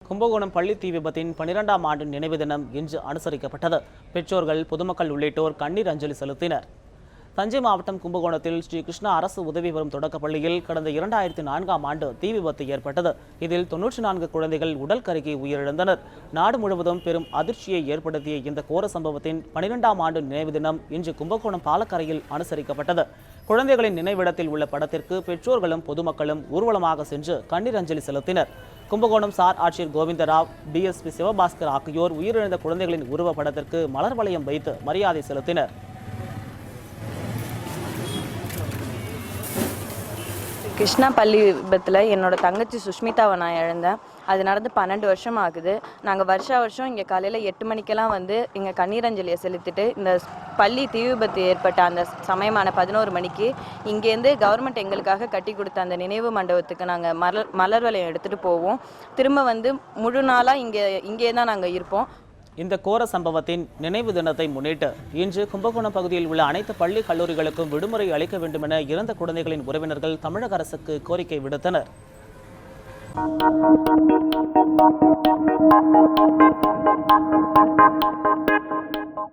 கும்பகோணம் பள்ளி தீ விபத்தின் 12ஆம் ஆண்டு நினைவு தினம் இன்று அனுசரிக்கப்பட்டது. பெற்றோர்கள், பொதுமக்கள் உள்ளிட்டோர் கண்ணீர் அஞ்சலி செலுத்தினர். தஞ்சை மாவட்டம் கும்பகோணத்தில் ஸ்ரீ கிருஷ்ணா அரசு உதவி பெறும் தொடக்கப்பள்ளியில் கடந்த 2004ஆம் ஆண்டு தீ விபத்து ஏற்பட்டது. இதில் 94 குழந்தைகள் உடல் கருகி உயிரிழந்தனர். நாடு முழுவதும் பெரும் அதிர்ச்சியை ஏற்படுத்திய இந்த கோர சம்பவத்தின் 12ஆம் ஆண்டு நினைவு தினம் இன்று கும்பகோணம் பாலக்கரையில் அனுசரிக்கப்பட்டது. குழந்தைகளின் நினைவிடத்தில் உள்ள படத்திற்கு பெற்றோர்களும் பொதுமக்களும் ஊர்வலமாக சென்று கண்ணீர் அஞ்சலி செலுத்தினர். கும்பகோணம் சார் ஆட்சியர் கோவிந்தராவ், டிஎஸ்பி சிவபாஸ்கர் ஆகியோர் உயிரிழந்த குழந்தைகளின் உருவ படத்திற்கு மலர் வளையம் வைத்து மரியாதை செலுத்தினர். கிருஷ்ணா பள்ளி விபத்தில் என்னோட தங்கச்சி சுஷ்மிதாவை நான் இழந்தேன். அது நடந்து 12 வருஷம் ஆகுது. நாங்கள் வருஷம் இங்கே காலையில் 8 மணிக்கெல்லாம் வந்து இங்கே கண்ணீரஞ்சலியை செலுத்திட்டு இந்த பள்ளி தீ விபத்து ஏற்பட்ட அந்த சமயமான 11 மணிக்கு இங்கேருந்து கவர்மெண்ட் எங்களுக்காக கட்டி கொடுத்த அந்த நினைவு மண்டபத்துக்கு நாங்கள் மலர் வளையம் எடுத்துகிட்டு போவோம். திரும்ப வந்து முழு நாளாக இங்கே தான் நாங்கள் இருப்போம். இந்த கோர சம்பவத்தின் நினைவு தினத்தை முன்னிட்டு இன்று கும்பகோணம் பகுதியில் உள்ள அனைத்து பள்ளி கல்லூரிகளுக்கும் விடுமுறை அளிக்க வேண்டும் என இறந்த குழந்தைகளின் உறவினர்கள் தமிழக அரசுக்கு கோரிக்கை விடுத்தனர்.